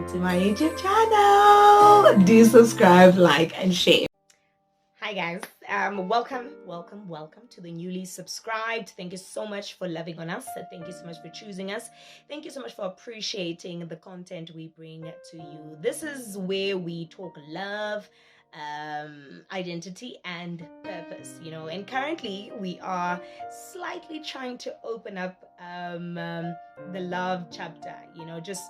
welcome to my YouTube channel. Do subscribe, like, and share. Hi guys, welcome to the newly subscribed. Thank you so much for loving on us. Thank you so much for choosing us. Thank you so much for appreciating the content we bring to you. This is where we talk love, identity and purpose, and currently we are slightly trying to open up the love chapter, just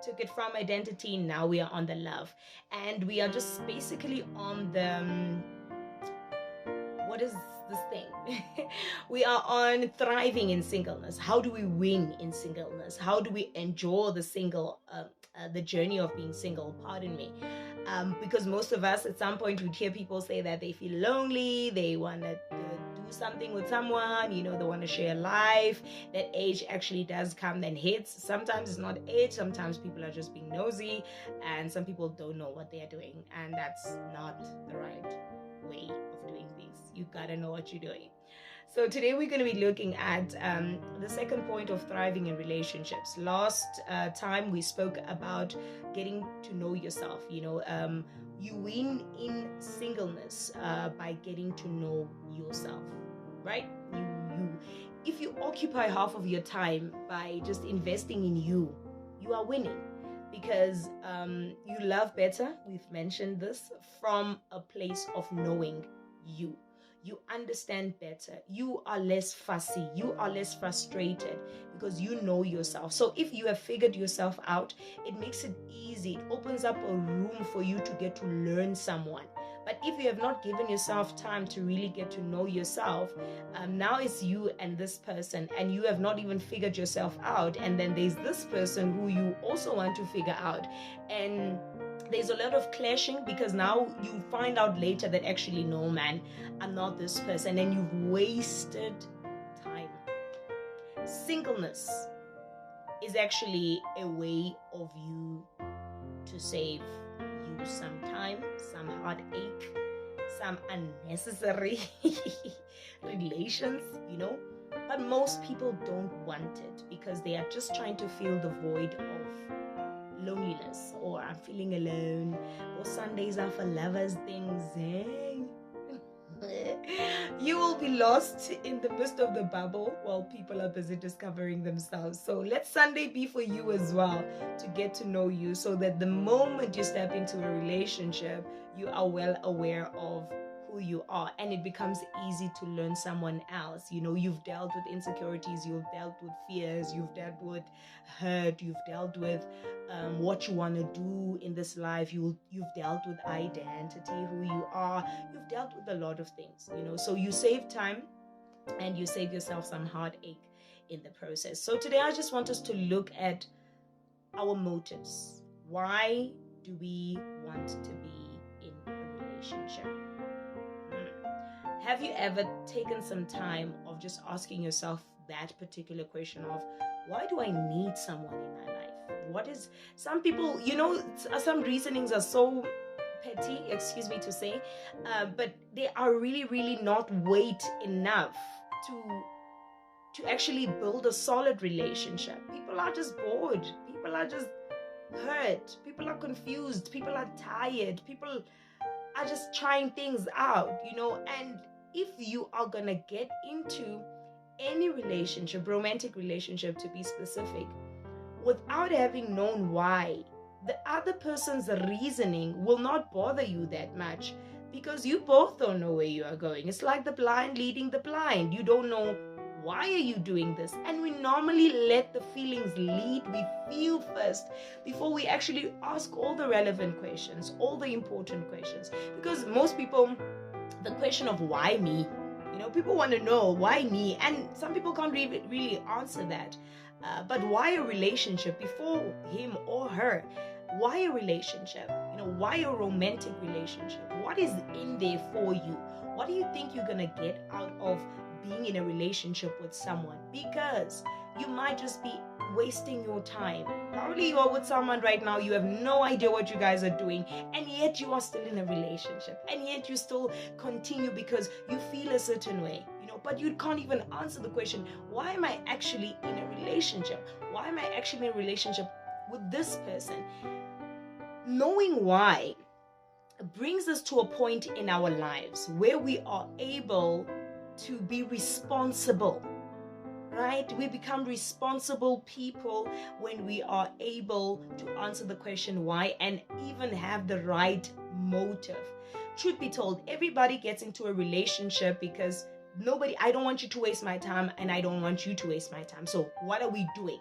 took it from identity. Now we are on the love, and we are just basically on the what is this thing? We are on thriving in singleness. How do we win in singleness? How do we enjoy the journey of being single? Pardon me. Because most of us at some point would hear people say that they feel lonely, they want to do something with someone, they want to share life. That age actually does come and hits. Sometimes it's not age, sometimes people are just being nosy, and some people don't know what they are doing, and that's not the right way of doing things. You gotta know what you're doing. So today we're going to be looking at the second point of thriving in relationships. Last time we spoke about getting to know yourself. You win in singleness by getting to know yourself, right? If you occupy half of your time by just investing in you, you are winning. Because you love better, we've mentioned this, from a place of knowing you. You understand better. You are less fussy. You are less frustrated because you know yourself. So if you have figured yourself out, it makes it easy. It opens up a room for you to get to learn someone. But if you have not given yourself time to really get to know yourself, now it's you and this person, and you have not even figured yourself out. And then there's this person who you also want to figure out. And there's a lot of clashing because now you find out later that actually, no, man, I'm not this person, and you've wasted time. Singleness is actually a way of you to save you some time, some heartache, some unnecessary relations, But most people don't want it because they are just trying to fill the void of loneliness, or I'm feeling alone, or Sundays are for lovers things. You will be lost in the midst of the bubble while people are busy discovering themselves. So let Sunday be for you as well, to get to know you, so that the moment you step into a relationship, you are well aware of who you are, and it becomes easy to learn someone else. You've dealt with insecurities, you've dealt with fears, you've dealt with hurt, you've dealt with what you want to do in this life, you've dealt with identity, who you are, you've dealt with a lot of things, so you save time and you save yourself some heartache in the process. So today I just want us to look at our motives. Why do we want to be in a relationship? Have you ever taken some time of just asking yourself that particular question of, why do I need someone in my life? What is, some people, some reasonings are so petty, excuse me to say, but they are really, really not weight enough to actually build a solid relationship. People are just bored. People are just hurt. People are confused. People are tired. People are just trying things out, and if you are gonna get into any relationship, romantic relationship to be specific, without having known why, the other person's reasoning will not bother you that much, because you both don't know where you are going. It's like the blind leading the blind. You don't know, why are you doing this? And we normally let the feelings lead. We feel first before we actually ask all the relevant questions, all the important questions. Because most people, the question of why me, people want to know why me, and some people can't really answer that. But why a relationship before him or her? Why a relationship? Why a romantic relationship? What is in there for you? What do you think you're gonna get out of being in a relationship with someone? Because you might just be wasting your time. Probably you are with someone right now, you have no idea what you guys are doing, and yet you are still in a relationship, and yet you still continue because you feel a certain way, but you can't even answer the question, why am I actually in a relationship? Why am I actually in a relationship with this person? Knowing why brings us to a point in our lives where we are able to be responsible, right? We become responsible people when we are able to answer the question why and even have the right motive. Truth be told, everybody gets into a relationship because I don't want you to waste my time and I don't want you to waste my time. So what are we doing?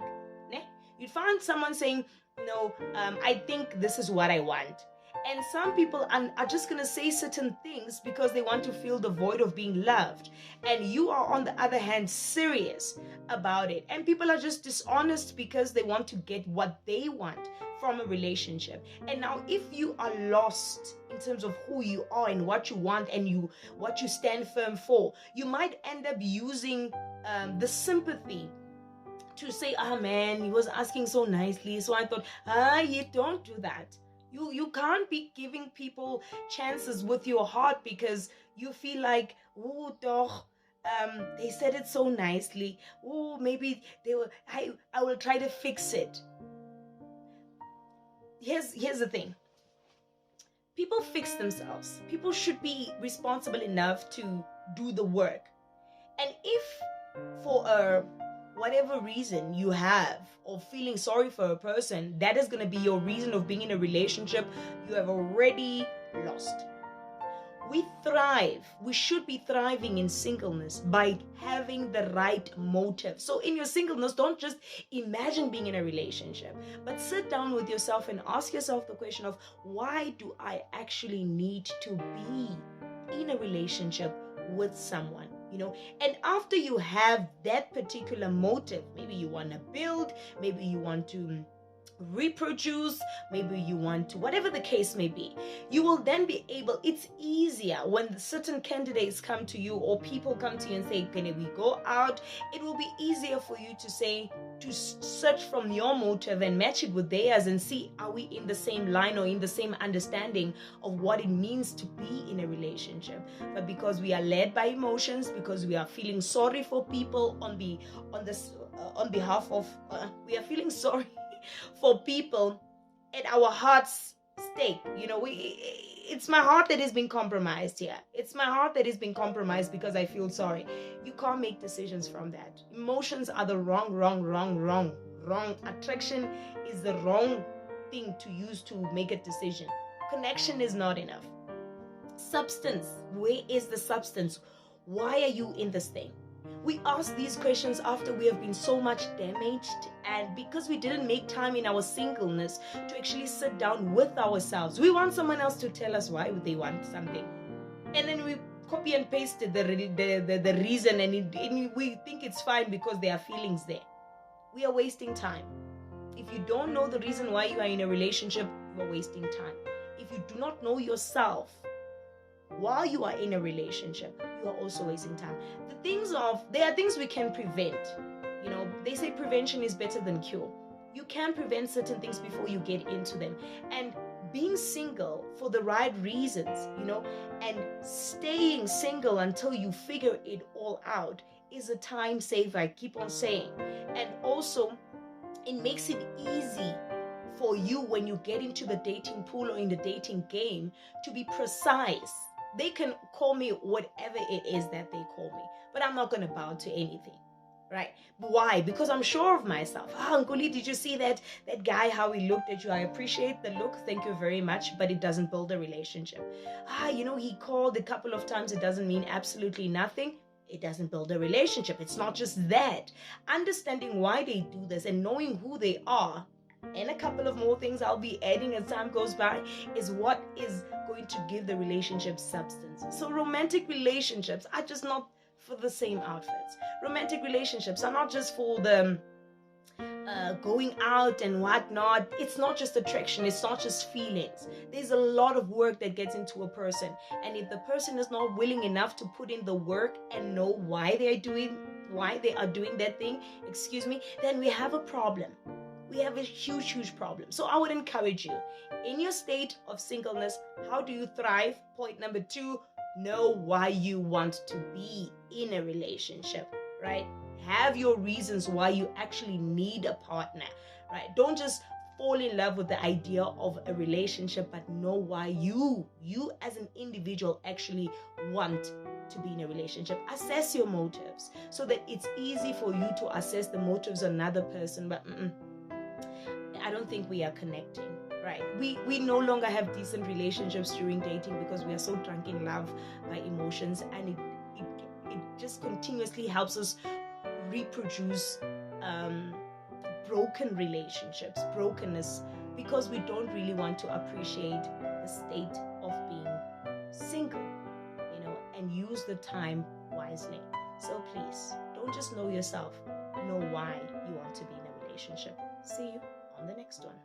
You'd find someone saying, no, I think this is what I want. And some people are just going to say certain things because they want to fill the void of being loved. And you are, on the other hand, serious about it. And people are just dishonest because they want to get what they want from a relationship. And now, if you are lost in terms of who you are and what you want and what you stand firm for, you might end up using the sympathy to say, man, he was asking so nicely. So I thought, you don't do that. You can't be giving people chances with your heart because you feel like, oh, doch, they said it so nicely. Oh, maybe I will try to fix it. Here's the thing. People fix themselves. People should be responsible enough to do the work. And if for whatever reason you have or feeling sorry for a person, that is going to be your reason of being in a relationship, you have already lost. We should be thriving in singleness by having the right motive. So in your singleness, don't just imagine being in a relationship, but sit down with yourself and ask yourself the question of, why do I actually need to be in a relationship with someone? And after you have that particular motive, maybe you want to build, maybe you want to reproduce, maybe you want to, whatever the case may be, you will then be able, it's easier when certain candidates come to you or people come to you and say, can we go out? It will be easier for you to search from your motive and match it with theirs and see, are we in the same line or in the same understanding of what it means to be in a relationship? But because we are led by emotions, because we are feeling sorry for people on behalf of we are feeling sorry for people at our heart's stake. It's my heart that has been compromised here. It's my heart that has been compromised because I feel sorry. You can't make decisions from that. Emotions are the wrong. Attraction is the wrong thing to use to make a decision. Connection is not enough. Substance. Where is the substance? Why are you in this thing? We ask these questions after we have been so much damaged, and because we didn't make time in our singleness to actually sit down with ourselves. We want someone else to tell us why they want something, and then we copy and paste the reason, and we think it's fine because there are feelings there. We are wasting time. If you don't know the reason why you are in a relationship, you are wasting time. If you do not know yourself while you are in a relationship, you are also wasting time. There are things we can prevent. They say prevention is better than cure. You can prevent certain things before you get into them. And being single for the right reasons, and staying single until you figure it all out is a time saver, I keep on saying. And also, it makes it easy for you when you get into the dating pool or in the dating game to be precise. They can call me whatever it is that they call me, but I'm not going to bow to anything, right? Why? Because I'm sure of myself. Nkuli, did you see that guy, how he looked at you? I appreciate the look. Thank you very much, but it doesn't build a relationship. He called a couple of times. It doesn't mean absolutely nothing. It doesn't build a relationship. It's not just that. Understanding why they do this and knowing who they are, and a couple of more things I'll be adding as time goes by, is what is going to give the relationship substance. So romantic relationships are just not for the same outfits. Romantic relationships are not just for the going out and whatnot. It's not just attraction. It's not just feelings. There's a lot of work that gets into a person. And if the person is not willing enough to put in the work and know why they are doing that thing, then we have a problem. We have a huge problem. So I would encourage you, in your state of singleness, how do you thrive? Point number 2, know why you want to be in a relationship, right? Have your reasons why you actually need a partner, right? Don't just fall in love with the idea of a relationship, but know why you as an individual actually want to be in a relationship. Assess your motives so that it's easy for you to assess the motives of another person. But I don't think we are connecting, right? We no longer have decent relationships during dating because we are so drunk in love by emotions, and it just continuously helps us reproduce broken relationships, brokenness, because we don't really want to appreciate the state of being single, and use the time wisely. So please, don't just know yourself, know why you want to be in a relationship. See you on the next one.